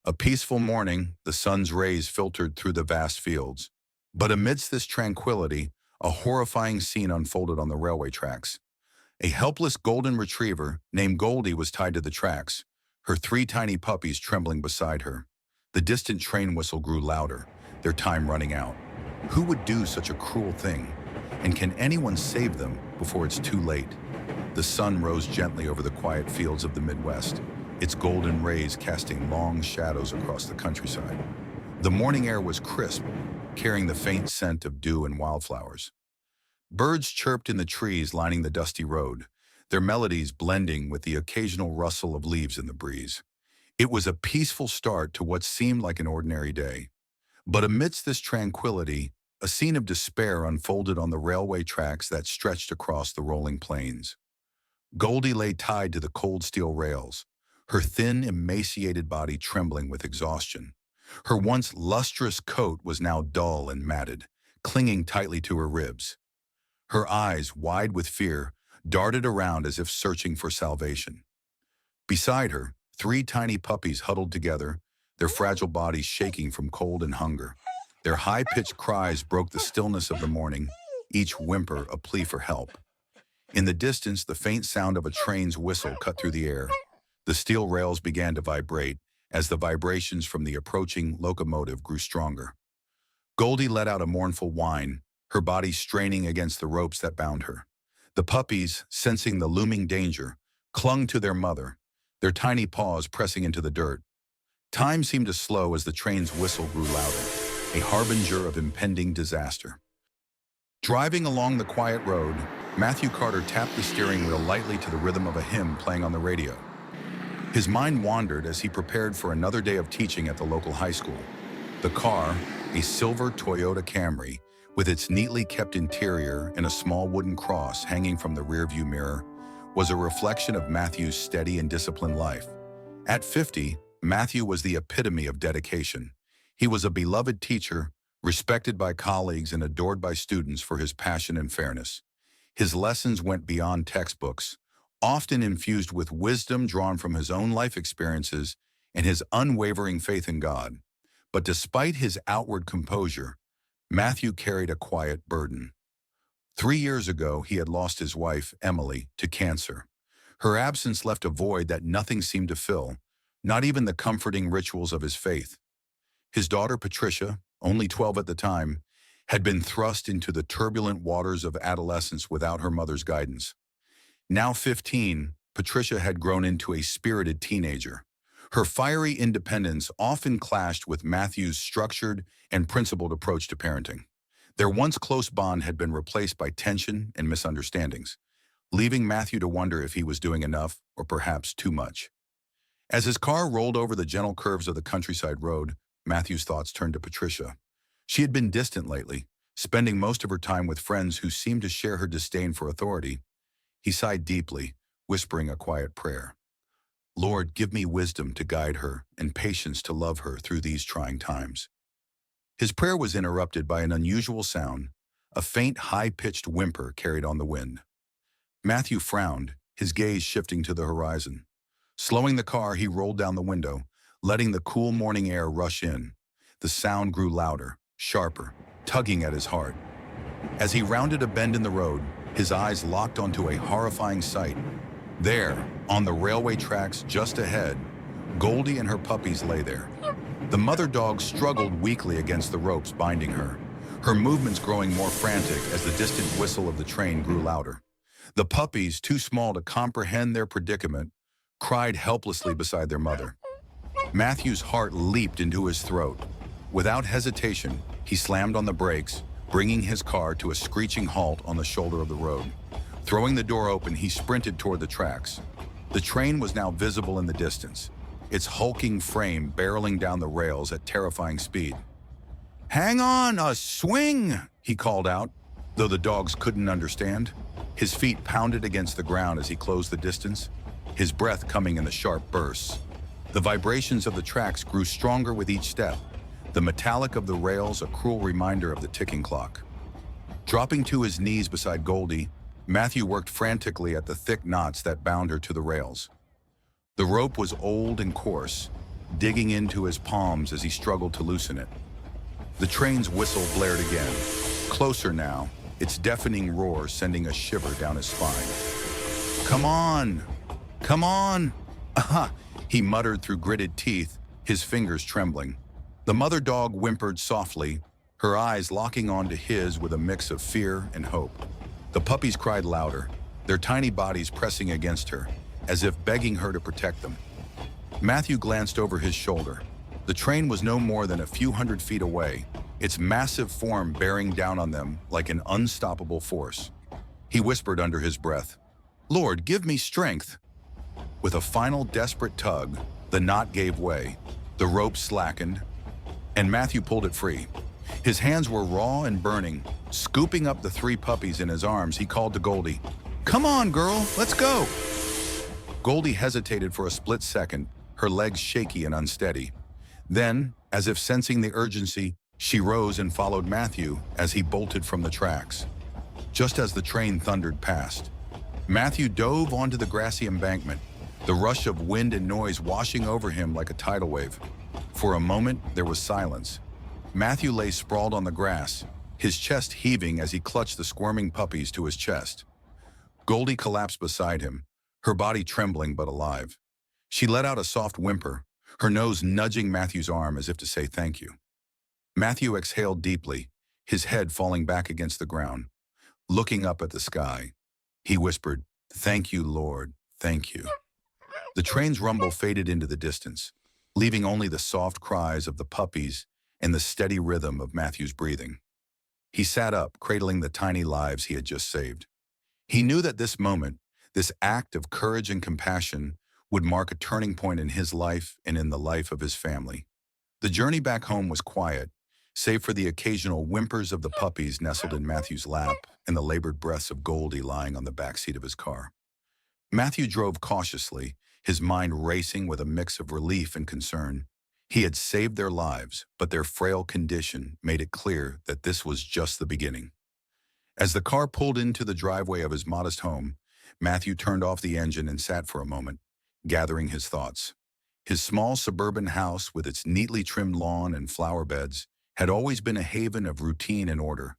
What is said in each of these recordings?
A peaceful morning, the sun's rays filtered through the vast fields. But amidst this tranquility, a horrifying scene unfolded on the railway tracks. A helpless golden retriever named Goldie was tied to the tracks, her three tiny puppies trembling beside her. The distant train whistle grew louder, their time running out. Who would do such a cruel thing? And can anyone save them before it's too late? The sun rose gently over the quiet fields of the Midwest, its golden rays casting long shadows across the countryside. The morning air was crisp, carrying the faint scent of dew and wildflowers. Birds chirped in the trees lining the dusty road, their melodies blending with the occasional rustle of leaves in the breeze. It was a peaceful start to what seemed like an ordinary day. But amidst this tranquility, a scene of despair unfolded on the railway tracks that stretched across the rolling plains. Goldie lay tied to the cold steel rails, her thin, emaciated body trembling with exhaustion. Her once lustrous coat was now dull and matted, clinging tightly to her ribs. Her eyes, wide with fear, darted around as if searching for salvation. Beside her, three tiny puppies huddled together, their fragile bodies shaking from cold and hunger. Their high-pitched cries broke the stillness of the morning, each whimper a plea for help. In the distance, the faint sound of a train's whistle cut through the air. The steel rails began to vibrate as the vibrations from the approaching locomotive grew stronger. Goldie let out a mournful whine, her body straining against the ropes that bound her. The puppies, sensing the looming danger, clung to their mother, their tiny paws pressing into the dirt. Time seemed to slow as the train's whistle grew louder, a harbinger of impending disaster. Driving along the quiet road, Matthew Carter tapped the steering wheel lightly to the rhythm of a hymn playing on the radio. His mind wandered as he prepared for another day of teaching at the local high school. The car, a silver Toyota Camry, with its neatly kept interior and a small wooden cross hanging from the rearview mirror, was a reflection of Matthew's steady and disciplined life. At 50, Matthew was the epitome of dedication. He was a beloved teacher, respected by colleagues and adored by students for his passion and fairness. His lessons went beyond textbooks, often infused with wisdom drawn from his own life experiences and his unwavering faith in God. But despite his outward composure, Matthew carried a quiet burden. 3 years ago, he had lost his wife, Emily, to cancer. Her absence left a void that nothing seemed to fill, not even the comforting rituals of his faith. His daughter, Patricia, only 12 at the time, had been thrust into the turbulent waters of adolescence without her mother's guidance. Now 15, Patricia had grown into a spirited teenager. Her fiery independence often clashed with Matthew's structured and principled approach to parenting. Their once close bond had been replaced by tension and misunderstandings, leaving Matthew to wonder if he was doing enough or perhaps too much. As his car rolled over the gentle curves of the countryside road, Matthew's thoughts turned to Patricia. She had been distant lately, spending most of her time with friends who seemed to share her disdain for authority. He sighed deeply, whispering a quiet prayer. Lord, give me wisdom to guide her and patience to love her through these trying times. His prayer was interrupted by an unusual sound, a faint, high-pitched whimper carried on the wind. Matthew frowned, his gaze shifting to the horizon. Slowing the car, he rolled down the window, letting the cool morning air rush in. The sound grew louder, sharper, tugging at his heart. As he rounded a bend in the road, his eyes locked onto a horrifying sight. There, on the railway tracks just ahead, Goldie and her puppies lay there. The mother dog struggled weakly against the ropes binding her, her movements growing more frantic as the distant whistle of the train grew louder. The puppies, too small to comprehend their predicament, cried helplessly beside their mother. Matthew's heart leaped into his throat. Without hesitation, he slammed on the brakes, bringing his car to a screeching halt on the shoulder of the road. Throwing the door open, he sprinted toward the tracks. The train was now visible in the distance, its hulking frame barreling down the rails at terrifying speed. "Hang on, a swing!" he called out, though the dogs couldn't understand. His feet pounded against the ground as he closed the distance, his breath coming in the sharp bursts. The vibrations of the tracks grew stronger with each step, the metallic of the rails a cruel reminder of the ticking clock. Dropping to his knees beside Goldie, Matthew worked frantically at the thick knots that bound her to the rails. The rope was old and coarse, digging into his palms as he struggled to loosen it. The train's whistle blared again. Closer now, its deafening roar sending a shiver down his spine. "Come on! Come on!" "Aha!" he muttered through gritted teeth, his fingers trembling. The mother dog whimpered softly, her eyes locking onto his with a mix of fear and hope. The puppies cried louder, their tiny bodies pressing against her, as if begging her to protect them. Matthew glanced over his shoulder. The train was no more than a few hundred feet away, its massive form bearing down on them like an unstoppable force. He whispered under his breath, "Lord, give me strength." With a final desperate tug, the knot gave way, the rope slackened, and Matthew pulled it free. His hands were raw and burning. Scooping up the three puppies in his arms, he called to Goldie, "Come on, girl, let's go." Goldie hesitated for a split second, her legs shaky and unsteady. Then, as if sensing the urgency, she rose and followed Matthew as he bolted from the tracks. Just as the train thundered past, Matthew dove onto the grassy embankment, the rush of wind and noise washing over him like a tidal wave. For a moment, there was silence. Matthew lay sprawled on the grass, his chest heaving as he clutched the squirming puppies to his chest. Goldie collapsed beside him, her body trembling but alive. She let out a soft whimper, her nose nudging Matthew's arm as if to say thank you. Matthew exhaled deeply, his head falling back against the ground. Looking up at the sky, he whispered, "Thank you, Lord, thank you." The train's rumble faded into the distance, leaving only the soft cries of the puppies and the steady rhythm of Matthew's breathing. He sat up, cradling the tiny lives he had just saved. He knew that this moment, this act of courage and compassion, would mark a turning point in his life and in the life of his family. The journey back home was quiet, save for the occasional whimpers of the puppies nestled in Matthew's lap and the labored breaths of Goldie lying on the back seat of his car. Matthew drove cautiously, his mind racing with a mix of relief and concern. He had saved their lives, but their frail condition made it clear that this was just the beginning. As the car pulled into the driveway of his modest home, Matthew turned off the engine and sat for a moment, gathering his thoughts. His small suburban house, with its neatly trimmed lawn and flower beds, had always been a haven of routine and order.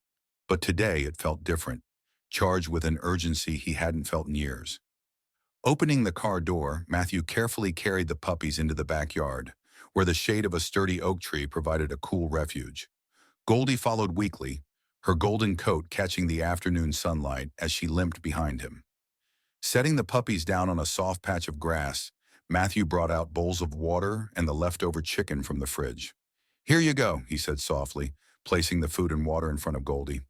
But today it felt different, charged with an urgency he hadn't felt in years. Opening the car door, Matthew carefully carried the puppies into the backyard, where the shade of a sturdy oak tree provided a cool refuge. Goldie followed weakly, her golden coat catching the afternoon sunlight as she limped behind him. Setting the puppies down on a soft patch of grass, Matthew brought out bowls of water and the leftover chicken from the fridge. "Here you go," he said softly, placing the food and water in front of Goldie.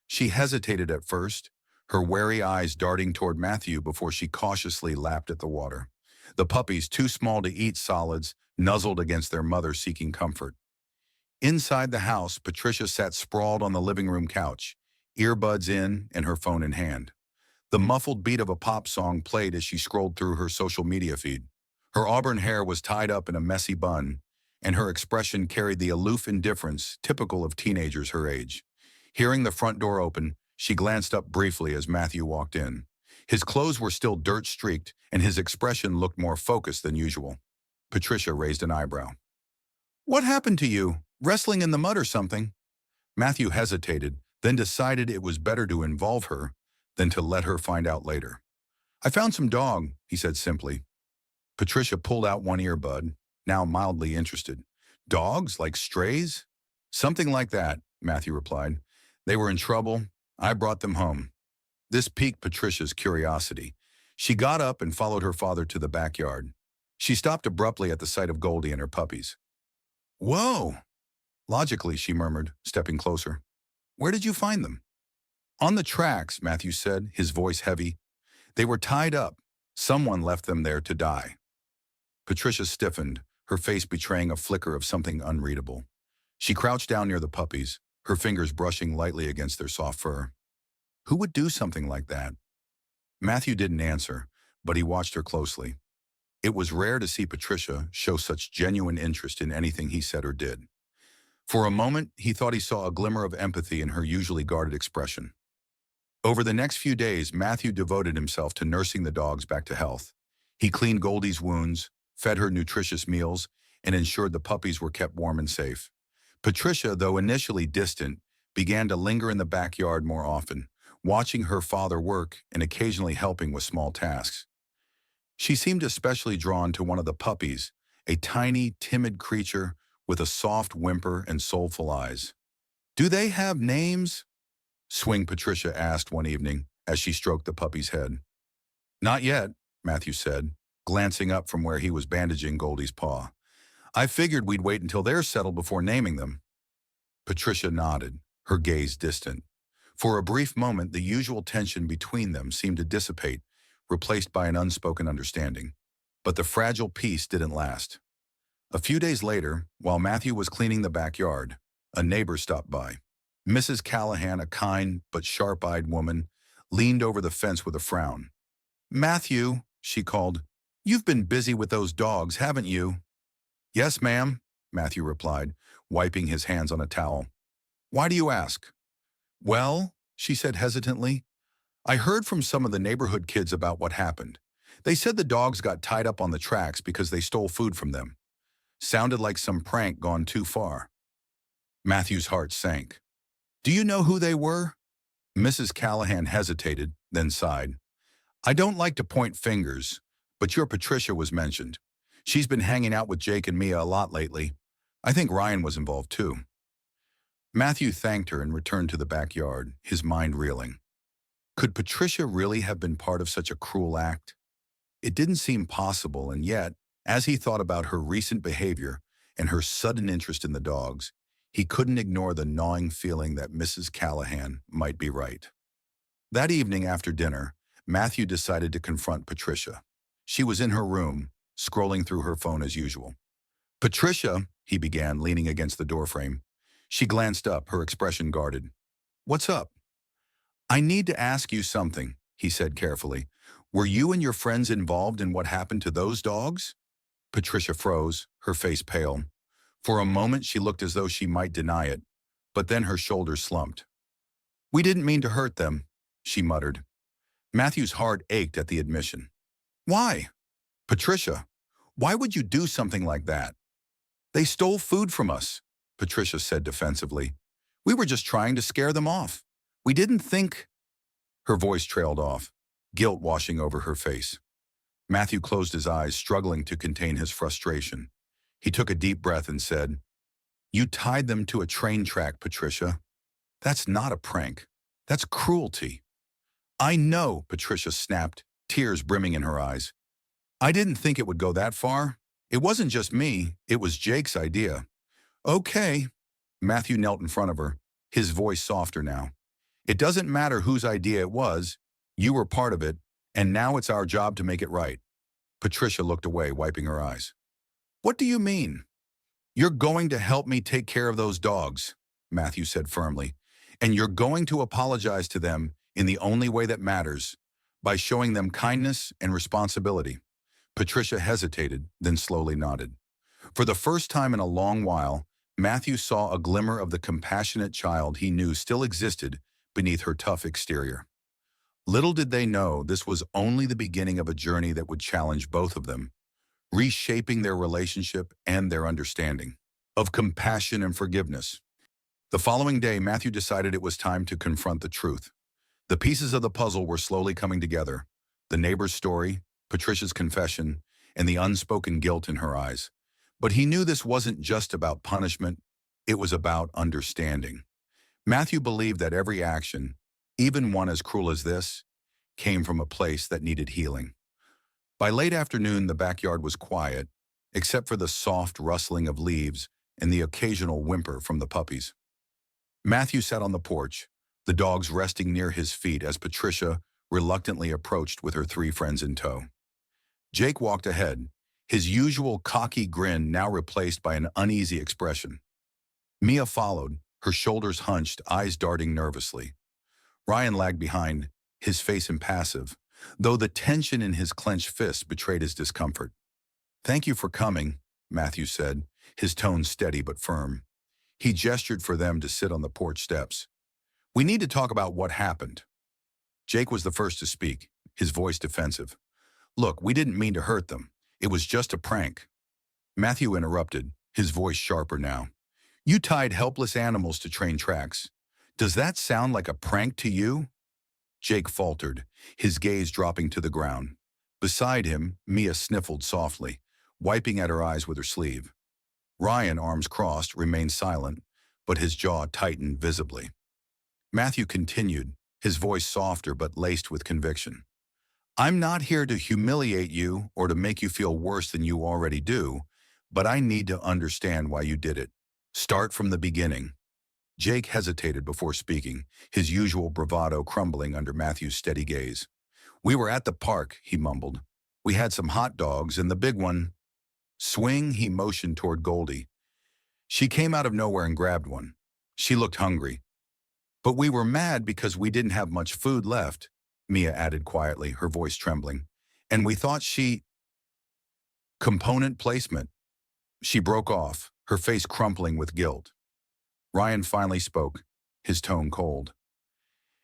She hesitated at first, her wary eyes darting toward Matthew before she cautiously lapped at the water. The puppies, too small to eat solids, nuzzled against their mother seeking comfort. Inside the house, Patricia sat sprawled on the living room couch, earbuds in and her phone in hand. The muffled beat of a pop song played as she scrolled through her social media feed. Her auburn hair was tied up in a messy bun, and her expression carried the aloof indifference typical of teenagers her age. Hearing the front door open, she glanced up briefly as Matthew walked in. His clothes were still dirt-streaked, and his expression looked more focused than usual. Patricia raised an eyebrow. "What happened to you? Wrestling in the mud or something?" Matthew hesitated, then decided it was better to involve her than to let her find out later. "I found some dog," he said simply. Patricia pulled out one earbud, now mildly interested. "Dogs, like strays?" "Something like that," Matthew replied. "They were in trouble. I brought them home." This piqued Patricia's curiosity. She got up and followed her father to the backyard. She stopped abruptly at the sight of Goldie and her puppies. "Whoa!" Logically, she murmured, stepping closer. "Where did you find them?" "On the tracks," Matthew said, his voice heavy. "They were tied up. Someone left them there to die." Patricia stiffened, her face betraying a flicker of something unreadable. She crouched down near the puppies, her fingers brushing lightly against their soft fur. Who would do something like that? Matthew didn't answer, but he watched her closely. It was rare to see Patricia show such genuine interest in anything he said or did. For a moment, he thought he saw a glimmer of empathy in her usually guarded expression. Over the next few days, Matthew devoted himself to nursing the dogs back to health. He cleaned Goldie's wounds, fed her nutritious meals, and ensured the puppies were kept warm and safe. Patricia, though initially distant, began to linger in the backyard more often, watching her father work and occasionally helping with small tasks. She seemed especially drawn to one of the puppies, a tiny, timid creature with a soft whimper and soulful eyes. "Do they have names?" Swing Patricia asked one evening as she stroked the puppy's head. "Not yet," Matthew said, glancing up from where he was bandaging Goldie's paw. "I figured we'd wait until they're settled before naming them." Patricia nodded, her gaze distant. For a brief moment, the usual tension between them seemed to dissipate, replaced by an unspoken understanding. But the fragile peace didn't last. A few days later, while Matthew was cleaning the backyard, a neighbor stopped by. Mrs. Callahan, a kind but sharp-eyed woman, leaned over the fence with a frown. "Matthew," she called, "you've been busy with those dogs, haven't you?" "Yes, ma'am," Matthew replied, wiping his hands on a towel. "Why do you ask?" "Well," she said hesitantly, "I heard from some of the neighborhood kids about what happened. They said the dogs got tied up on the tracks because they stole food from them. Sounded like some prank gone too far." Matthew's heart sank. "Do you know who they were?" Mrs. Callahan hesitated, then sighed. "I don't like to point fingers, but your Patricia was mentioned. She's been hanging out with Jake and Mia a lot lately. I think Ryan was involved too." Matthew thanked her and returned to the backyard, his mind reeling. Could Patricia really have been part of such a cruel act? It didn't seem possible, and yet, as he thought about her recent behavior and her sudden interest in the dogs, he couldn't ignore the gnawing feeling that Mrs. Callahan might be right. That evening after dinner, Matthew decided to confront Patricia. She was in her room, scrolling through her phone as usual. "Patricia," he began, leaning against the doorframe. She glanced up, her expression guarded. "What's up?" "I need to ask you something," he said carefully. "Were you and your friends involved in what happened to those dogs?" Patricia froze, her face pale. For a moment, she looked as though she might deny it, but then her shoulders slumped. "We didn't mean to hurt them," she muttered. Matthew's heart ached at the admission. "Why?" "Patricia, why would you do something like that?" "They stole food from us," Patricia said defensively. "We were just trying to scare them off. We didn't think—" Her voice trailed off, guilt washing over her face. Matthew closed his eyes, struggling to contain his frustration. He took a deep breath and said, "You tied them to a train track, Patricia. That's not a prank. That's cruelty." "I know," Patricia snapped, tears brimming in her eyes. "I didn't think it would go that far. It wasn't just me, it was Jake's idea." "Okay." Matthew knelt in front of her, his voice softer now. "It doesn't matter whose idea it was. You were part of it, and now it's our job to make it right." Patricia looked away, wiping her eyes. "What do you mean?" "You're going to help me take care of those dogs," Matthew said firmly, "and you're going to apologize to them in the only way that matters, by showing them kindness and responsibility." Patricia hesitated, then slowly nodded. For the first time in a long while, Matthew saw a glimmer of the compassionate child he knew still existed beneath her tough exterior. Little did they know this was only the beginning of a journey that would challenge both of them, reshaping their relationship and their understanding of compassion and forgiveness. The following day, Matthew decided it was time to confront the truth. The pieces of the puzzle were slowly coming together: the neighbor's story, Patricia's confession, and the unspoken guilt in her eyes. But he knew this wasn't just about punishment, it was about understanding. Matthew believed that every action, even one as cruel as this, came from a place that needed healing. By late afternoon, the backyard was quiet, except for the soft rustling of leaves and the occasional whimper from the puppies. Matthew sat on the porch, the dogs resting near his feet as Patricia reluctantly approached with her 3 friends in tow. Jake walked ahead, his usual cocky grin now replaced by an uneasy expression. Mia followed, her shoulders hunched, eyes darting nervously. Ryan lagged behind, his face impassive, though the tension in his clenched fist betrayed his discomfort. "Thank you for coming," Matthew said, his tone steady but firm. He gestured for them to sit on the porch steps. "We need to talk about what happened." Jake was the first to speak, his voice defensive. "Look, we didn't mean to hurt them. It was just a prank." Matthew interrupted, his voice sharper now. You tied helpless animals to train tracks. Does that sound like a prank to you? Jake faltered, his gaze dropping to the ground. Beside him, Mia sniffled softly, wiping at her eyes with her sleeve. Ryan, arms crossed, remained silent, but his jaw tightened visibly. Matthew continued, his voice softer but laced with conviction. I'm not here to humiliate you or to make you feel worse than you already do, but I need to understand why you did it. Start from the beginning. Jake hesitated before speaking, his usual bravado crumbling under Matthew's steady gaze. We were at the park, he mumbled. We had some hot dogs and the big one. Swing, he motioned toward Goldie. She came out of nowhere and grabbed one. She looked hungry. But we were mad because we didn't have much food left, Mia added quietly, her voice trembling. And we thought she... Component placement. She broke off, her face crumpling with guilt. Ryan finally spoke, his tone cold.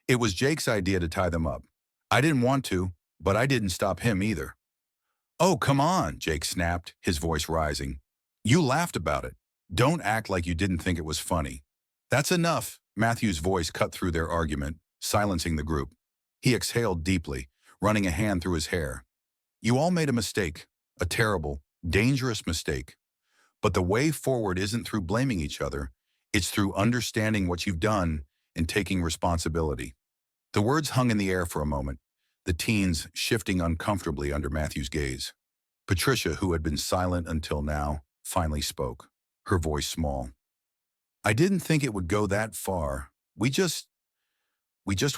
It was Jake's idea to tie them up. I didn't want to, but I didn't stop him either. Oh, come on, Jake snapped, his voice rising. You laughed about it. Don't act like you didn't think it was funny. That's enough, Matthew's voice cut through their argument, silencing the group. He exhaled deeply, running a hand through his hair. You all made a mistake, a terrible, dangerous mistake. But the way forward isn't through blaming each other. It's through understanding what you've done and taking responsibility. The words hung in the air for a moment, the teens shifting uncomfortably under Matthew's gaze. Patricia, who had been silent until now, finally spoke, her voice small. I didn't think it would go that far. We just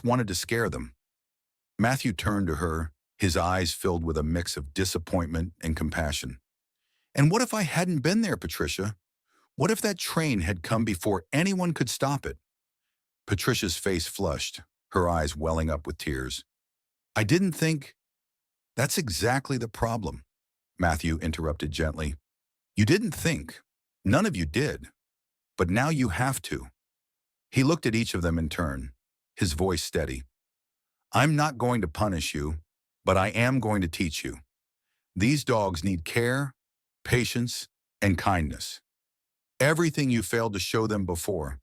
wanted to scare them. Matthew turned to her, his eyes filled with a mix of disappointment and compassion. And what if I hadn't been there, Patricia? What if that train had come before anyone could stop it? Patricia's face flushed, her eyes welling up with tears. I didn't think... That's exactly the problem, Matthew interrupted gently. You didn't think. None of you did. But now you have to. He looked at each of them in turn, his voice steady. I'm not going to punish you, but I am going to teach you. These dogs need care, patience, and kindness. Everything you failed to show them before.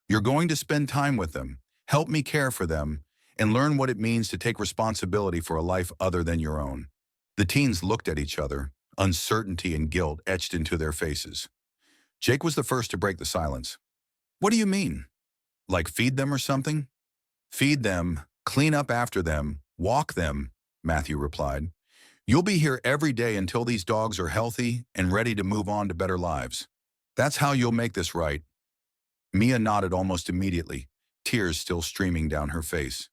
You're going to spend time with them, help me care for them, and learn what it means to take responsibility for a life other than your own. The teens looked at each other, uncertainty and guilt etched into their faces. Jake was the first to break the silence. What do you mean? Like feed them or something? Feed them, clean up after them, walk them, Matthew replied. You'll be here every day until these dogs are healthy and ready to move on to better lives. That's how you'll make this right. Mia nodded almost immediately, tears still streaming down her face.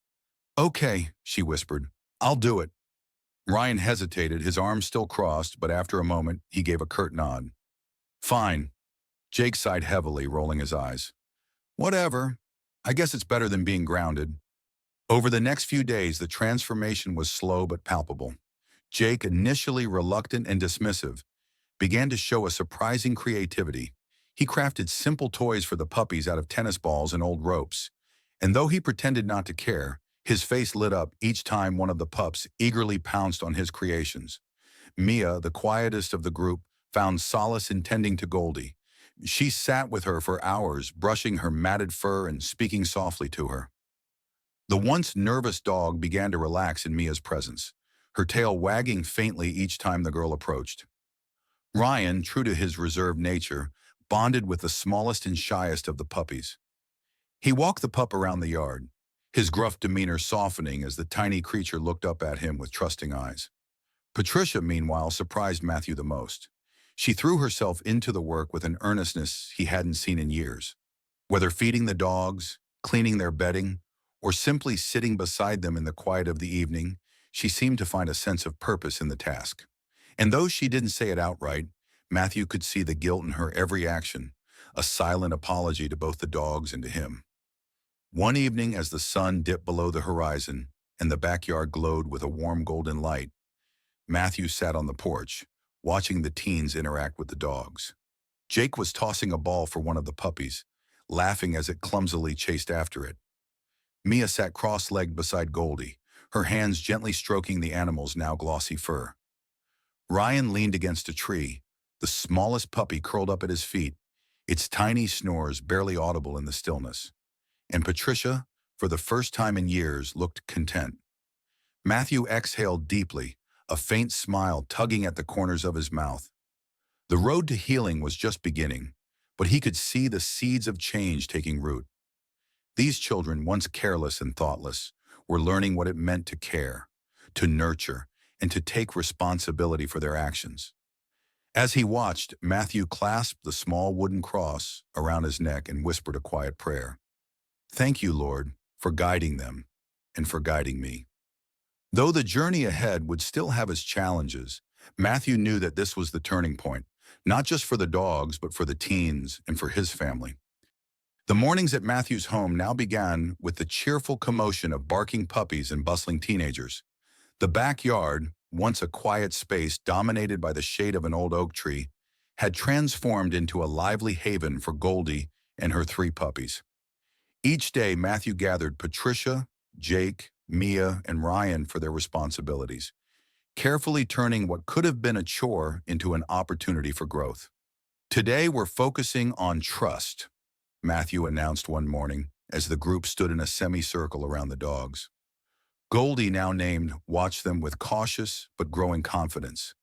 Okay, she whispered. I'll do it. Ryan hesitated, his arms still crossed, but after a moment, he gave a curt nod. Fine. Jake sighed heavily, rolling his eyes. Whatever. I guess it's better than being grounded. Over the next few days, the transformation was slow but palpable. Jake, initially reluctant and dismissive, began to show a surprising creativity. He crafted simple toys for the puppies out of tennis balls and old ropes. And though he pretended not to care, his face lit up each time one of the pups eagerly pounced on his creations. Mia, the quietest of the group, found solace in tending to Goldie. She sat with her for hours, brushing her matted fur and speaking softly to her. The once nervous dog began to relax in Mia's presence, her tail wagging faintly each time the girl approached. Ryan, true to his reserved nature, bonded with the smallest and shyest of the puppies. He walked the pup around the yard, his gruff demeanor softening as the tiny creature looked up at him with trusting eyes. Patricia, meanwhile, surprised Matthew the most. She threw herself into the work with an earnestness he hadn't seen in years. Whether feeding the dogs, cleaning their bedding, or simply sitting beside them in the quiet of the evening, she seemed to find a sense of purpose in the task. And though she didn't say it outright, Matthew could see the guilt in her every action, a silent apology to both the dogs and to him. One evening, as the sun dipped below the horizon and the backyard glowed with a warm golden light, Matthew sat on the porch, watching the teens interact with the dogs. Jake was tossing a ball for one of the puppies, laughing as it clumsily chased after it. Mia sat cross-legged beside Goldie, her hands gently stroking the animal's now glossy fur. Ryan leaned against a tree, the smallest puppy curled up at his feet, its tiny snores barely audible in the stillness. And Patricia, for the first time in years, looked content. Matthew exhaled deeply, a faint smile tugging at the corners of his mouth. The road to healing was just beginning, but he could see the seeds of change taking root. These children, once careless and thoughtless, were learning what it meant to care, to nurture, and to take responsibility for their actions. As he watched, Matthew clasped the small wooden cross around his neck and whispered a quiet prayer. "Thank you, Lord, for guiding them and for guiding me." Though the journey ahead would still have its challenges, Matthew knew that this was the turning point, not just for the dogs, but for the teens and for his family. The mornings at Matthew's home now began with the cheerful commotion of barking puppies and bustling teenagers. The backyard, once a quiet space dominated by the shade of an old oak tree, had transformed into a lively haven for Goldie and her 3 puppies. Each day, Matthew gathered Patricia, Jake, Mia, and Ryan for their responsibilities, carefully turning what could have been a chore into an opportunity for growth. "Today, we're focusing on trust," Matthew announced one morning as the group stood in a semicircle around the dogs. Goldie, now named, watched them with cautious but growing confidence.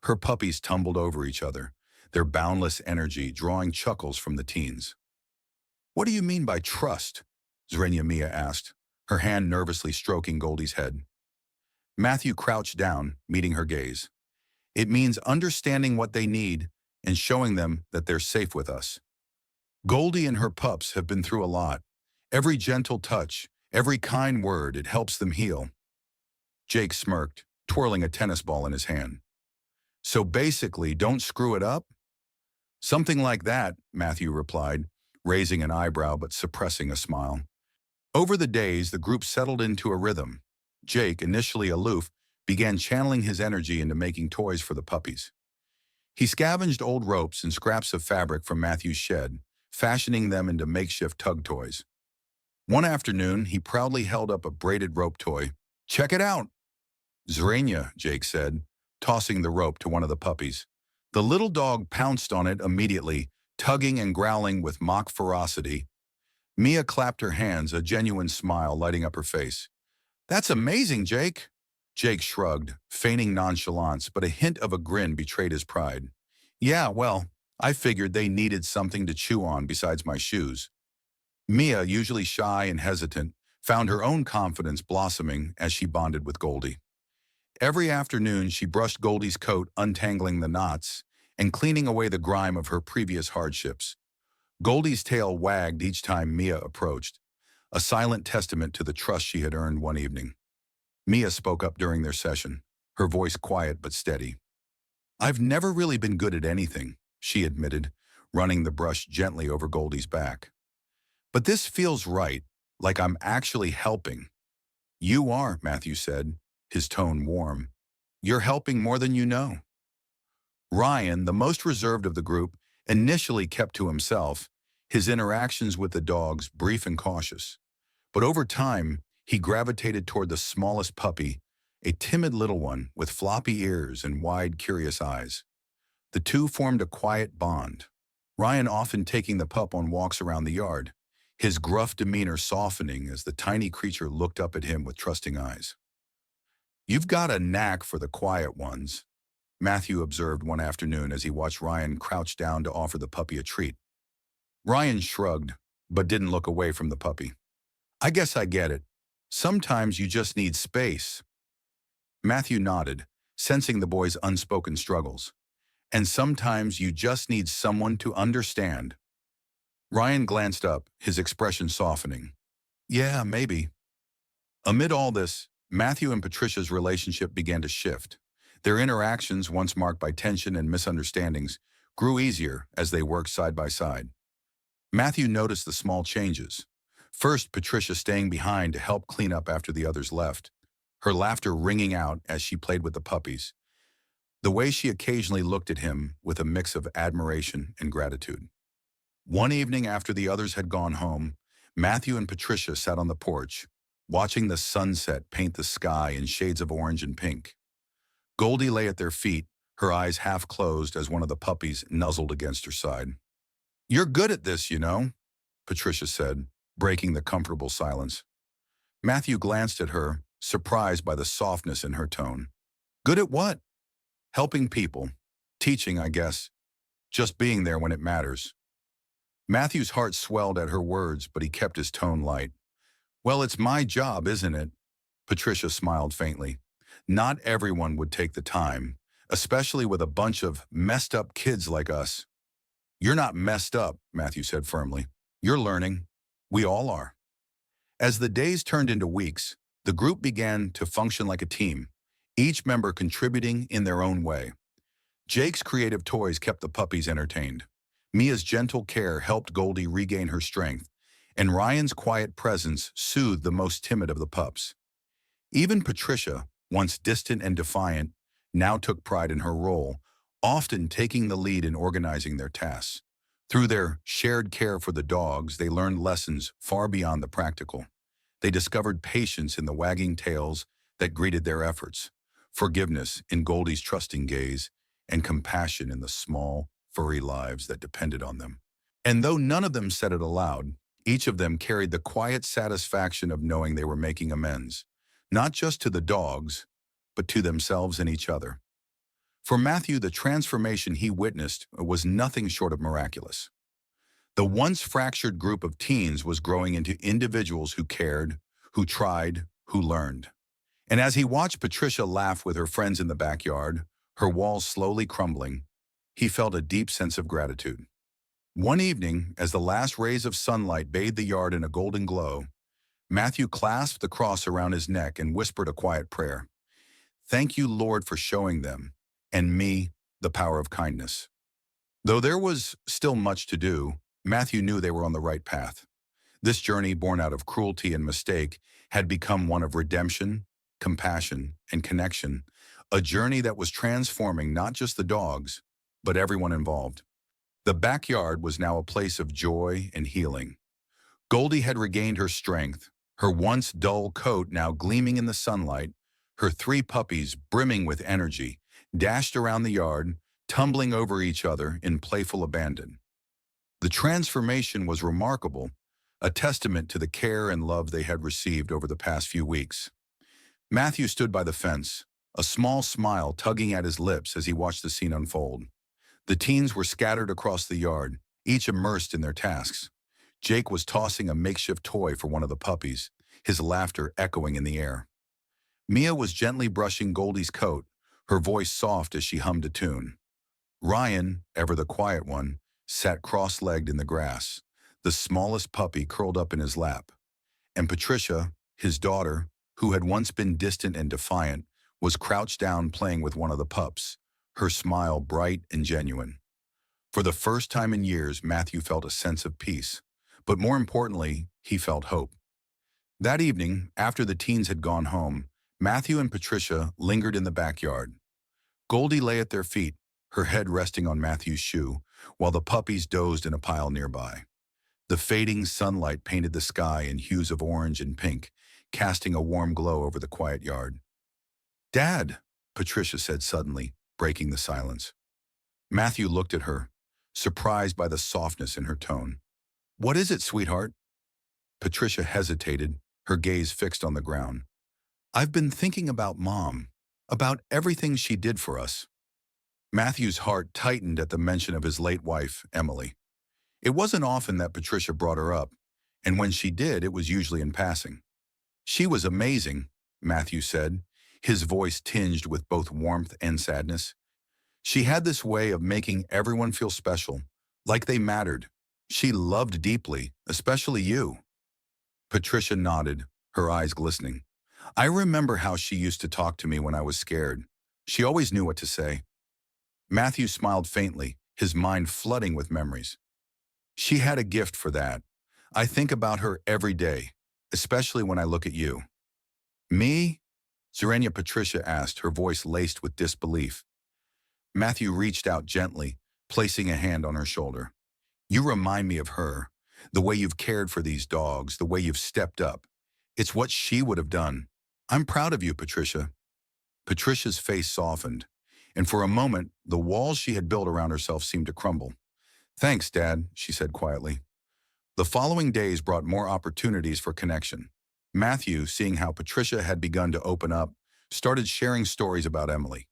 Her puppies tumbled over each other, their boundless energy drawing chuckles from the teens. "What do you mean by trust?" Mia asked, her hand nervously stroking Goldie's head. Matthew crouched down, meeting her gaze. "It means understanding what they need and showing them that they're safe with us. Goldie and her pups have been through a lot. Every gentle touch, every kind word, it helps them heal." Jake smirked, twirling a tennis ball in his hand. "So basically, don't screw it up?" "Something like that," Matthew replied, raising an eyebrow but suppressing a smile. Over the days, the group settled into a rhythm. Jake, initially aloof, began channeling his energy into making toys for the puppies. He scavenged old ropes and scraps of fabric from Matthew's shed, fashioning them into makeshift tug toys. One afternoon, he proudly held up a braided rope toy. "Check it out!" "Zrania," Jake said, tossing the rope to one of the puppies. The little dog pounced on it immediately, tugging and growling with mock ferocity. Mia clapped her hands, a genuine smile lighting up her face. "That's amazing, Jake!" Jake shrugged, feigning nonchalance, but a hint of a grin betrayed his pride. "Yeah, well, I figured they needed something to chew on besides my shoes." Mia, usually shy and hesitant, found her own confidence blossoming as she bonded with Goldie. Every afternoon, she brushed Goldie's coat, untangling the knots and cleaning away the grime of her previous hardships. Goldie's tail wagged each time Mia approached, a silent testament to the trust she had earned one evening. Mia spoke up during their session, her voice quiet but steady. "I've never really been good at anything," she admitted, running the brush gently over Goldie's back. "But this feels right, like I'm actually helping." "You are," Matthew said, his tone warm. "You're helping more than you know." Ryan, the most reserved of the group, initially kept to himself, his interactions with the dogs brief and cautious. But over time, he gravitated toward the smallest puppy, a timid little one with floppy ears and wide, curious eyes. The two formed a quiet bond, Ryan often taking the pup on walks around the yard, his gruff demeanor softening as the tiny creature looked up at him with trusting eyes. "You've got a knack for the quiet ones," Matthew observed one afternoon as he watched Ryan crouch down to offer the puppy a treat. Ryan shrugged, but didn't look away from the puppy. "I guess I get it. Sometimes you just need space." Matthew nodded, sensing the boy's unspoken struggles. "And sometimes you just need someone to understand." Ryan glanced up, his expression softening. "Yeah, maybe." Amid all this, Matthew and Patricia's relationship began to shift. Their interactions, once marked by tension and misunderstandings, grew easier as they worked side by side. Matthew noticed the small changes. First, Patricia staying behind to help clean up after the others left, her laughter ringing out as she played with the puppies. The way she occasionally looked at him with a mix of admiration and gratitude. One evening after the others had gone home, Matthew and Patricia sat on the porch, watching the sunset paint the sky in shades of orange and pink. Goldie lay at their feet, her eyes half closed as one of the puppies nuzzled against her side. "You're good at this, you know," Patricia said, breaking the comfortable silence. Matthew glanced at her, surprised by the softness in her tone. "Good at what?" "Helping people. Teaching, I guess. Just being there when it matters." Matthew's heart swelled at her words, but he kept his tone light. "Well, it's my job, isn't it?" Patricia smiled faintly. "Not everyone would take the time, especially with a bunch of messed up kids like us." "You're not messed up," Matthew said firmly. "You're learning. We all are." As the days turned into weeks, the group began to function like a team, each member contributing in their own way. Jake's creative toys kept the puppies entertained. Mia's gentle care helped Goldie regain her strength, and Ryan's quiet presence soothed the most timid of the pups. Even Patricia, once distant and defiant, now took pride in her role, often taking the lead in organizing their tasks. Through their shared care for the dogs, they learned lessons far beyond the practical. They discovered patience in the wagging tails that greeted their efforts, forgiveness in Goldie's trusting gaze, and compassion in the small, furry lives that depended on them. And though none of them said it aloud, each of them carried the quiet satisfaction of knowing they were making amends, not just to the dogs, but to themselves and each other. For Matthew, the transformation he witnessed was nothing short of miraculous. The once fractured group of teens was growing into individuals who cared, who tried, who learned. And as he watched Patricia laugh with her friends in the backyard, her walls slowly crumbling, he felt a deep sense of gratitude. One evening, as the last rays of sunlight bathed the yard in a golden glow, Matthew clasped the cross around his neck and whispered a quiet prayer. "Thank you, Lord, for showing them, and me, the power of kindness." Though there was still much to do, Matthew knew they were on the right path. This journey, born out of cruelty and mistake, had become one of redemption, compassion, and connection, a journey that was transforming not just the dogs, but everyone involved. The backyard was now a place of joy and healing. Goldie had regained her strength, her once dull coat now gleaming in the sunlight, her 3 puppies brimming with energy, dashed around the yard, tumbling over each other in playful abandon. The transformation was remarkable, a testament to the care and love they had received over the past few weeks. Matthew stood by the fence, a small smile tugging at his lips as he watched the scene unfold. The teens were scattered across the yard, each immersed in their tasks. Jake was tossing a makeshift toy for one of the puppies, his laughter echoing in the air. Mia was gently brushing Goldie's coat, her voice soft as she hummed a tune. Ryan, ever the quiet one, sat cross-legged in the grass, the smallest puppy curled up in his lap. And Patricia, his daughter, who had once been distant and defiant, was crouched down playing with one of the pups, her smile bright and genuine. For the first time in years, Matthew felt a sense of peace, but more importantly, he felt hope. That evening, after the teens had gone home, Matthew and Patricia lingered in the backyard. Goldie lay at their feet, her head resting on Matthew's shoe, while the puppies dozed in a pile nearby. The fading sunlight painted the sky in hues of orange and pink, casting a warm glow over the quiet yard. "Dad," Patricia said suddenly, breaking the silence. Matthew looked at her, surprised by the softness in her tone. "What is it, sweetheart?" Patricia hesitated, her gaze fixed on the ground. "I've been thinking about Mom, about everything she did for us." Matthew's heart tightened at the mention of his late wife, Emily. It wasn't often that Patricia brought her up, and when she did, it was usually in passing. "She was amazing," Matthew said, his voice tinged with both warmth and sadness. "She had this way of making everyone feel special, like they mattered. She loved deeply, especially you." Patricia nodded, her eyes glistening. "I remember how she used to talk to me when I was scared. She always knew what to say." Matthew smiled faintly, his mind flooding with memories. "She had a gift for that. I think about her every day, especially when I look at you." "Me?" Zerenia Patricia asked, her voice laced with disbelief. Matthew reached out gently, placing a hand on her shoulder. "You remind me of her, the way you've cared for these dogs, the way you've stepped up. It's what she would have done. I'm proud of you, Patricia." Patricia's face softened, and for a moment, the walls she had built around herself seemed to crumble. "Thanks, Dad," she said quietly. The following days brought more opportunities for connection. Matthew, seeing how Patricia had begun to open up, started sharing stories about Emily.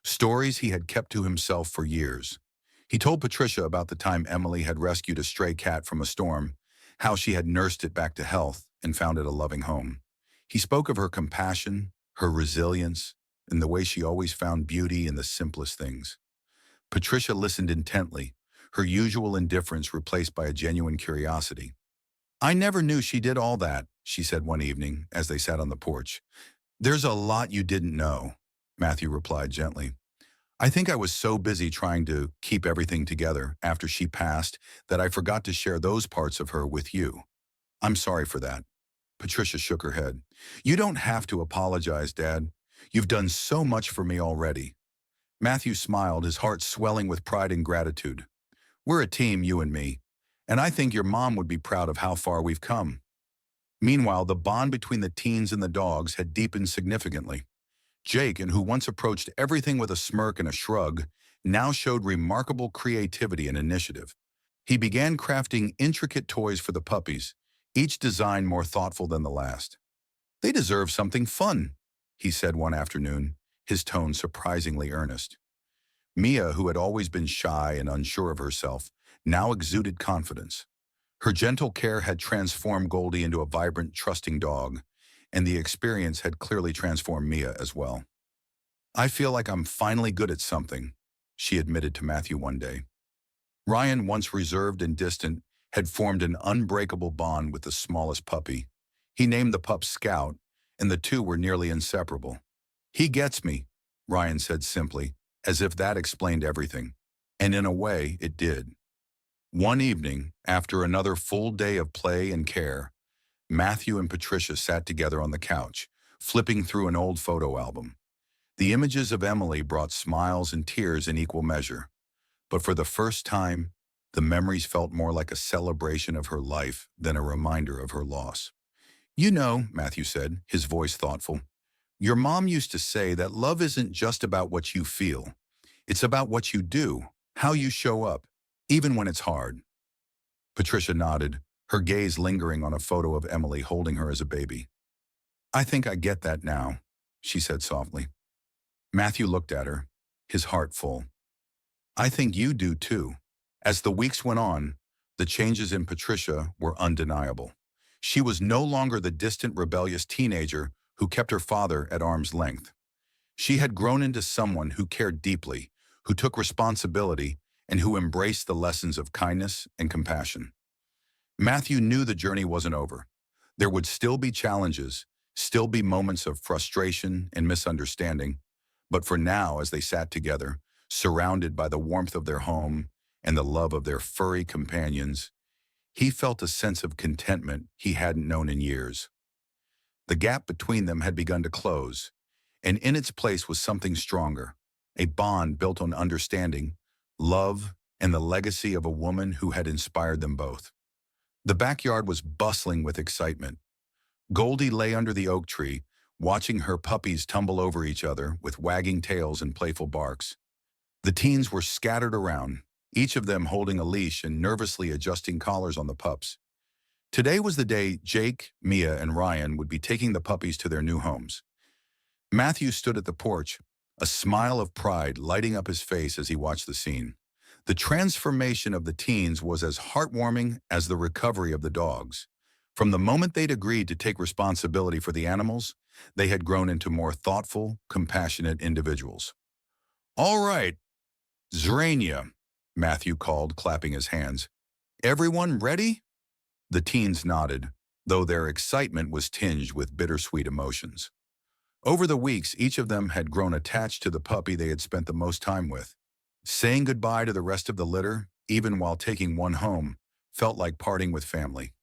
Stories he had kept to himself for years. He told Patricia about the time Emily had rescued a stray cat from a storm, how she had nursed it back to health and found it a loving home. He spoke of her compassion, her resilience, and the way she always found beauty in the simplest things. Patricia listened intently, her usual indifference replaced by a genuine curiosity. "I never knew she did all that," she said one evening as they sat on the porch. "There's a lot you didn't know," Matthew replied gently. "I think I was so busy trying to keep everything together after she passed that I forgot to share those parts of her with you. I'm sorry for that." Patricia shook her head. "You don't have to apologize, Dad. You've done so much for me already." Matthew smiled, his heart swelling with pride and gratitude. "We're a team, you and me, and I think your mom would be proud of how far we've come." Meanwhile, the bond between the teens and the dogs had deepened significantly. Jake, and who once approached everything with a smirk and a shrug, now showed remarkable creativity and initiative. He began crafting intricate toys for the puppies, each design more thoughtful than the last. "They deserve something fun," he said one afternoon, his tone surprisingly earnest. Mia, who had always been shy and unsure of herself, now exuded confidence. Her gentle care had transformed Goldie into a vibrant, trusting dog, and the experience had clearly transformed Mia as well. "I feel like I'm finally good at something," she admitted to Matthew one day. Ryan, once reserved and distant, had formed an unbreakable bond with the smallest puppy. He named the pup Scout, and the two were nearly inseparable. "He gets me," Ryan said simply, as if that explained everything. And in a way, it did. One evening, after another full day of play and care, Matthew and Patricia sat together on the couch, flipping through an old photo album. The images of Emily brought smiles and tears in equal measure. But for the first time, the memories felt more like a celebration of her life than a reminder of her loss. "You know," Matthew said, his voice thoughtful, "your mom used to say that love isn't just about what you feel. It's about what you do, how you show up, even when it's hard." Patricia nodded, her gaze lingering on a photo of Emily holding her as a baby. "I think I get that now," she said softly. Matthew looked at her, his heart full. "I think you do too." As the weeks went on, the changes in Patricia were undeniable. She was no longer the distant, rebellious teenager who kept her father at arm's length. She had grown into someone who cared deeply, who took responsibility, and who embraced the lessons of kindness and compassion. Matthew knew the journey wasn't over. There would still be challenges, still be moments of frustration and misunderstanding. But for now, as they sat together, surrounded by the warmth of their home and the love of their furry companions, he felt a sense of contentment he hadn't known in years. The gap between them had begun to close, and in its place was something stronger, a bond built on understanding, love, and the legacy of a woman who had inspired them both. The backyard was bustling with excitement. Goldie lay under the oak tree, watching her puppies tumble over each other with wagging tails and playful barks. The teens were scattered around, each of them holding a leash and nervously adjusting collars on the pups. Today was the day Jake, Mia, and Ryan would be taking the puppies to their new homes. Matthew stood at the porch, a smile of pride lighting up his face as he watched the scene. The transformation of the teens was as heartwarming as the recovery of the dogs. From the moment they'd agreed to take responsibility for the animals, they had grown into more thoughtful, compassionate individuals. "All right, Zrania," Matthew called, clapping his hands. "Everyone ready?" The teens nodded, though their excitement was tinged with bittersweet emotions. Over the weeks, each of them had grown attached to the puppy they had spent the most time with. Saying goodbye to the rest of the litter, even while taking one home, felt like parting with family.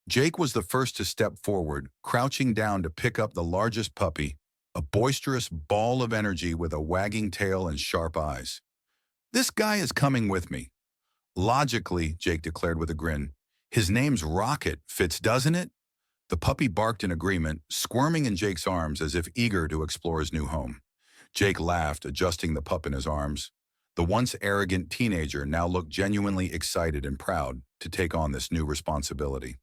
Jake was the first to step forward, crouching down to pick up the largest puppy, a boisterous ball of energy with a wagging tail and sharp eyes. "This guy is coming with me." "Logically," Jake declared with a grin. "His name's Rocket, fits, doesn't it?" The puppy barked in agreement, squirming in Jake's arms as if eager to explore his new home. Jake laughed, adjusting the pup in his arms. The once arrogant teenager now looked genuinely excited and proud to take on this new responsibility.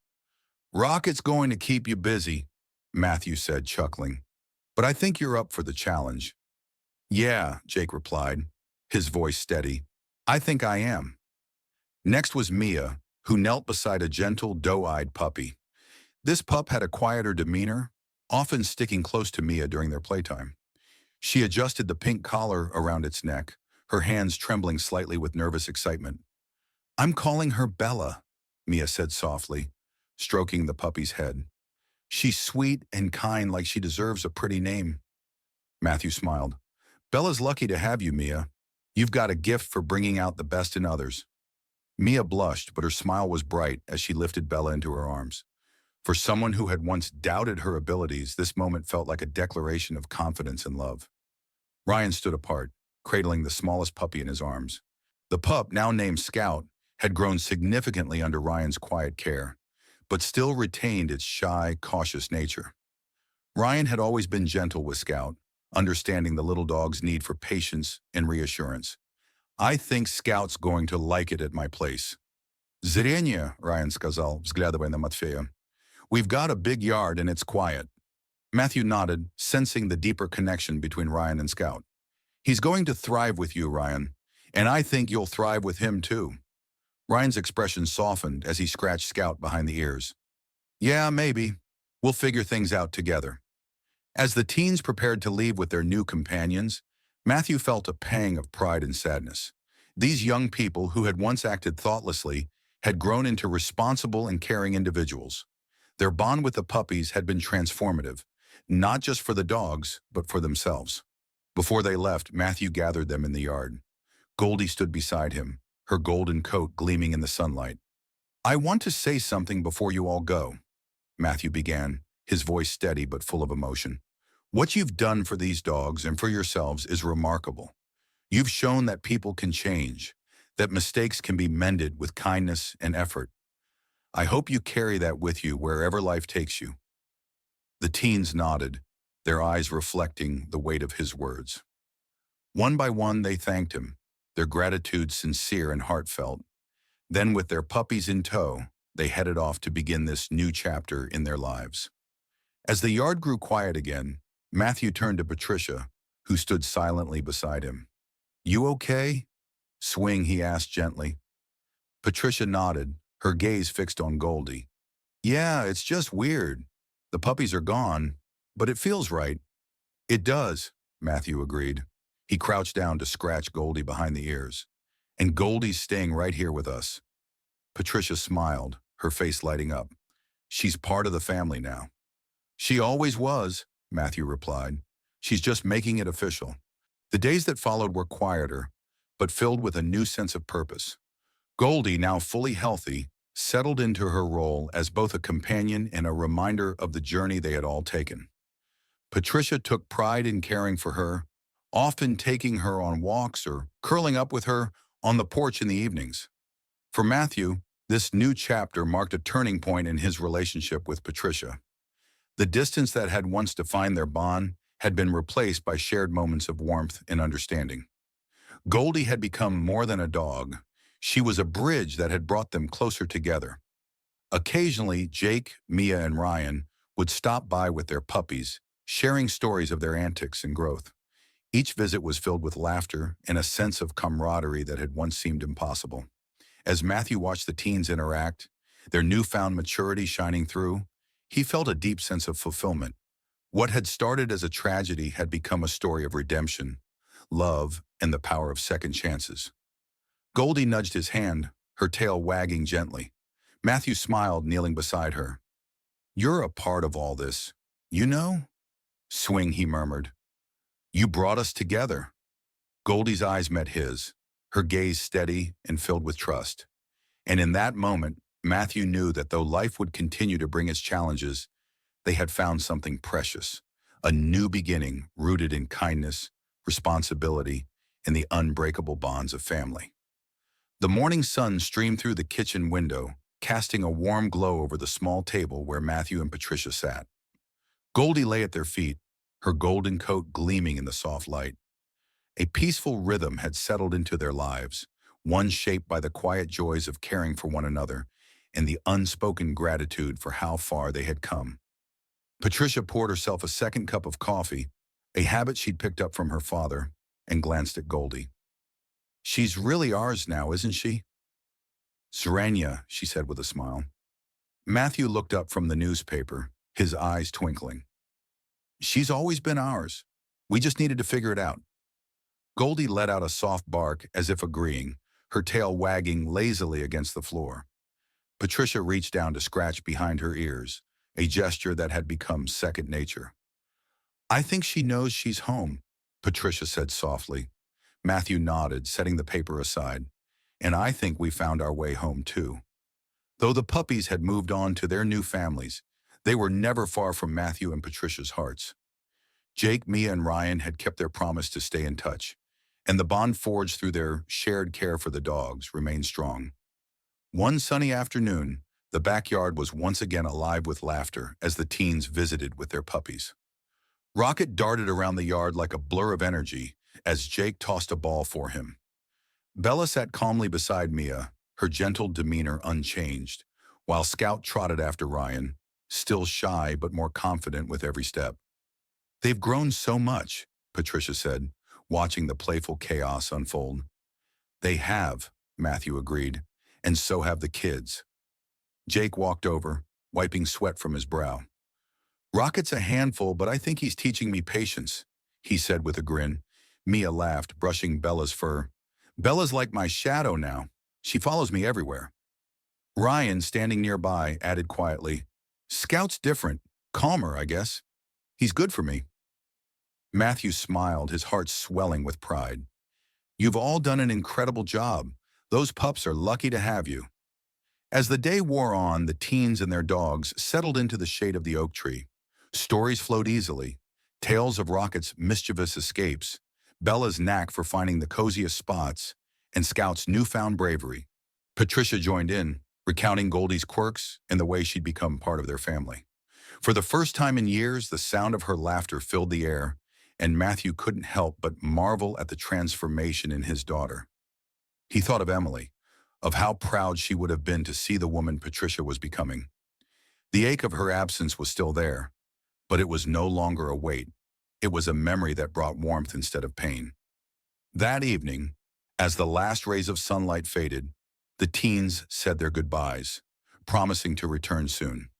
Rocket's going to keep you busy, Matthew said, chuckling. But I think you're up for the challenge. Yeah, Jake replied, his voice steady. I think I am. Next was Mia, who knelt beside a gentle, doe-eyed puppy. This pup had a quieter demeanor, often sticking close to Mia during their playtime. She adjusted the pink collar around its neck, her hands trembling slightly with nervous excitement. I'm calling her Bella, Mia said softly, stroking the puppy's head. She's sweet and kind like she deserves a pretty name. Matthew smiled. Bella's lucky to have you, Mia. You've got a gift for bringing out the best in others. Mia blushed, but her smile was bright as she lifted Bella into her arms. For someone who had once doubted her abilities, this moment felt like a declaration of confidence and love. Ryan stood apart, cradling the smallest puppy in his arms. The pup, now named Scout, had grown significantly under Ryan's quiet care, but still retained its shy, cautious nature. Ryan had always been gentle with Scout, understanding the little dog's need for patience and reassurance. I think Scout's going to like it at my place. Zrenie, Ryan сказал, взглядывая на Матфея. We've got a big yard and it's quiet. Matthew nodded, sensing the deeper connection between Ryan and Scout. He's going to thrive with you, Ryan, and I think you'll thrive with him too. Ryan's expression softened as he scratched Scout behind the ears. Yeah, maybe. We'll figure things out together. As the teens prepared to leave with their new companions, Matthew felt a pang of pride and sadness. These young people who had once acted thoughtlessly had grown into responsible and caring individuals. Their bond with the puppies had been transformative, not just for the dogs, but for themselves. Before they left, Matthew gathered them in the yard. Goldie stood beside him, her golden coat gleaming in the sunlight. I want to say something before you all go, Matthew began, his voice steady but full of emotion. What you've done for these dogs and for yourselves is remarkable. You've shown that people can change, that mistakes can be mended with kindness and effort. I hope you carry that with you wherever life takes you. The teens nodded, their eyes reflecting the weight of his words. One by one, they thanked him, their gratitude sincere and heartfelt. Then, with their puppies in tow, they headed off to begin this new chapter in their lives. As the yard grew quiet again, Matthew turned to Patricia, who stood silently beside him. You okay? Swing, he asked gently. Patricia nodded, her gaze fixed on Goldie. Yeah, it's just weird. The puppies are gone, but it feels right. It does, Matthew agreed. He crouched down to scratch Goldie behind the ears. And Goldie's staying right here with us. Patricia smiled, her face lighting up. She's part of the family now. She always was, Matthew replied. She's just making it official. The days that followed were quieter, but filled with a new sense of purpose. Goldie, now fully healthy, settled into her role as both a companion and a reminder of the journey they had all taken. Patricia took pride in caring for her, often taking her on walks or curling up with her on the porch in the evenings. For Matthew, this new chapter marked a turning point in his relationship with Patricia. The distance that had once defined their bond had been replaced by shared moments of warmth and understanding. Goldie had become more than a dog. She was a bridge that had brought them closer together. Occasionally, Jake, Mia, and Ryan would stop by with their puppies, sharing stories of their antics and growth. Each visit was filled with laughter and a sense of camaraderie that had once seemed impossible. As Matthew watched the teens interact, their newfound maturity shining through, he felt a deep sense of fulfillment. What had started as a tragedy had become a story of redemption, love, and the power of second chances. Goldie nudged his hand, her tail wagging gently. Matthew smiled, kneeling beside her. You're a part of all this, you know? Swing, he murmured. You brought us together. Goldie's eyes met his, her gaze steady and filled with trust. And in that moment, Matthew knew that though life would continue to bring its challenges, they had found something precious, a new beginning rooted in kindness, responsibility, and the unbreakable bonds of family. The morning sun streamed through the kitchen window, casting a warm glow over the small table where Matthew and Patricia sat. Goldie lay at their feet, her golden coat gleaming in the soft light. A peaceful rhythm had settled into their lives, one shaped by the quiet joys of caring for one another and the unspoken gratitude for how far they had come. Patricia poured herself a second cup of coffee, a habit she'd picked up from her father, and glanced at Goldie. "She's really ours now, isn't she?" "Zranya," she said with a smile. Matthew looked up from the newspaper, his eyes twinkling. "She's always been ours. We just needed to figure it out." Goldie let out a soft bark as if agreeing, her tail wagging lazily against the floor. Patricia reached down to scratch behind her ears, a gesture that had become second nature. "I think she knows she's home," Patricia said softly. Matthew nodded, setting the paper aside. "And I think we found our way home too." Though the puppies had moved on to their new families, they were never far from Matthew and Patricia's hearts. Jake, Mia, and Ryan had kept their promise to stay in touch, and the bond forged through their shared care for the dogs remained strong. One sunny afternoon, the backyard was once again alive with laughter as the teens visited with their puppies. Rocket darted around the yard like a blur of energy as Jake tossed a ball for him. Bella sat calmly beside Mia, her gentle demeanor unchanged, while Scout trotted after Ryan, still shy but more confident with every step. "They've grown so much," Patricia said, watching the playful chaos unfold. "They have," Matthew agreed, "and so have the kids." Jake walked over, wiping sweat from his brow. "Rocket's a handful, but I think he's teaching me patience," he said with a grin. Mia laughed, brushing Bella's fur. "Bella's like my shadow now. She follows me everywhere." Ryan, standing nearby, added quietly, "Scout's different, calmer, I guess. He's good for me." Matthew smiled, his heart swelling with pride. "You've all done an incredible job. Those pups are lucky to have you." As the day wore on, the teens and their dogs settled into the shade of the oak tree. Stories flowed easily, tales of Rocket's mischievous escapes, Bella's knack for finding the coziest spots, and Scout's newfound bravery. Patricia joined in, recounting Goldie's quirks and the way she'd become part of their family. For the first time in years, the sound of her laughter filled the air, and Matthew couldn't help but marvel at the transformation in his daughter. He thought of Emily, of how proud she would have been to see the woman Patricia was becoming. The ache of her absence was still there, but it was no longer a weight. It was a memory that brought warmth instead of pain. That evening, as the last rays of sunlight faded, the teens said their goodbyes, promising to return soon.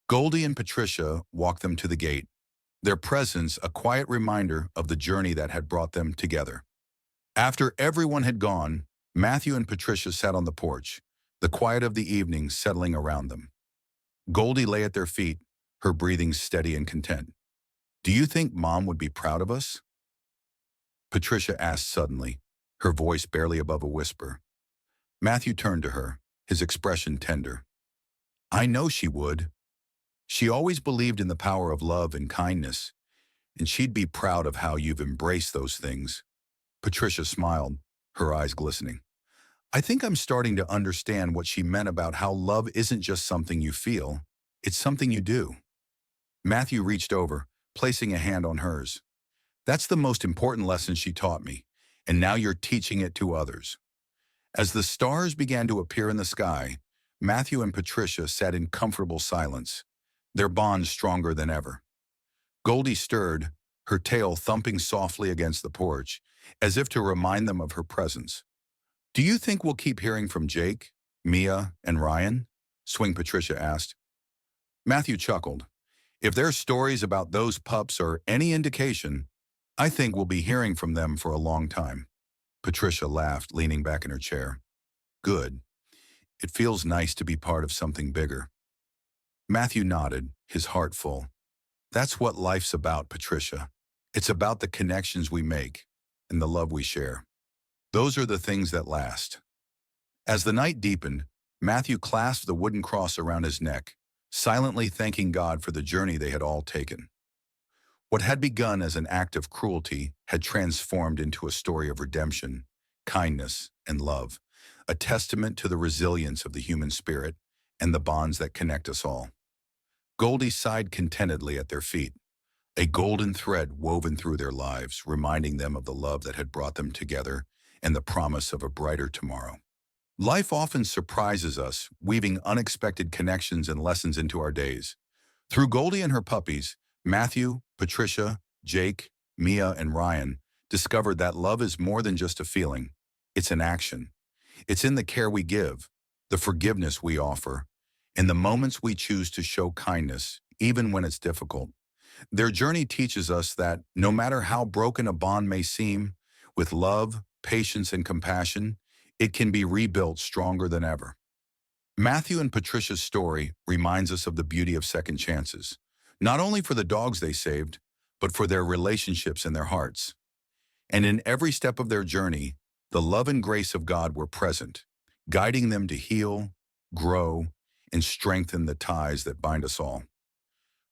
Goldie and Patricia walked them to the gate, their presence a quiet reminder of the journey that had brought them together. After everyone had gone, Matthew and Patricia sat on the porch, the quiet of the evening settling around them. Goldie lay at their feet, her breathing steady and content. "Do you think Mom would be proud of us?" Patricia asked suddenly, her voice barely above a whisper. Matthew turned to her, his expression tender. "I know she would. She always believed in the power of love and kindness, and she'd be proud of how you've embraced those things." Patricia smiled, her eyes glistening. "I think I'm starting to understand what she meant about how love isn't just something you feel, it's something you do." Matthew reached over, placing a hand on hers. "That's the most important lesson she taught me, and now you're teaching it to others." As the stars began to appear in the sky, Matthew and Patricia sat in comfortable silence, their bond stronger than ever. Goldie stirred, her tail thumping softly against the porch, as if to remind them of her presence. "Do you think we'll keep hearing from Jake, Mia, and Ryan?" Swing Patricia asked. Matthew chuckled. "If their stories about those pups are any indication, I think we'll be hearing from them for a long time." Patricia laughed, leaning back in her chair. "Good. It feels nice to be part of something bigger." Matthew nodded, his heart full. "That's what life's about, Patricia. It's about the connections we make and the love we share. Those are the things that last." As the night deepened, Matthew clasped the wooden cross around his neck, silently thanking God for the journey they had all taken. What had begun as an act of cruelty had transformed into a story of redemption, kindness, and love, a testament to the resilience of the human spirit and the bonds that connect us all. Goldie sighed contentedly at their feet, a golden thread woven through their lives, reminding them of the love that had brought them together and the promise of a brighter tomorrow. Life often surprises us, weaving unexpected connections and lessons into our days. Through Goldie and her puppies, Matthew, Patricia, Jake, Mia, and Ryan discovered that love is more than just a feeling. It's an action. It's in the care we give, the forgiveness we offer, and the moments we choose to show kindness, even when it's difficult. Their journey teaches us that no matter how broken a bond may seem, with love, patience, and compassion, it can be rebuilt stronger than ever. Matthew and Patricia's story reminds us of the beauty of second chances, not only for the dogs they saved, but for their relationships and their hearts. And in every step of their journey, the love and grace of God were present, guiding them to heal, grow, and strengthen the ties that bind us all.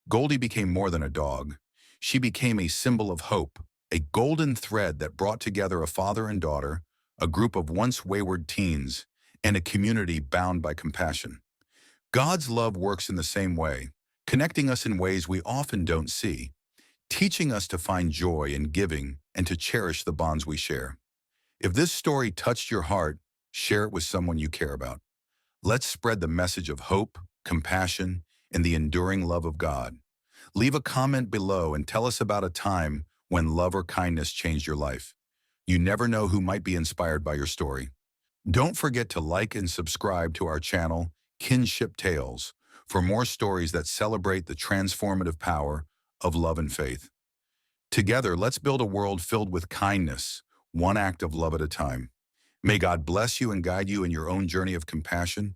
Goldie became more than a dog. She became a symbol of hope, a golden thread that brought together a father and daughter, a group of once wayward teens, and a community bound by compassion. God's love works in the same way, connecting us in ways we often don't see, teaching us to find joy in giving and to cherish the bonds we share. If this story touched your heart, share it with someone you care about. Let's spread the message of hope, compassion, and the enduring love of God. Leave a comment below and tell us about a time when love or kindness changed your life. You never know who might be inspired by your story. Don't forget to like and subscribe to our channel, Kinship Tales, for more stories that celebrate the transformative power of love and faith. Together, let's build a world filled with kindness, one act of love at a time. May God bless you and guide you in your own journey of compassion,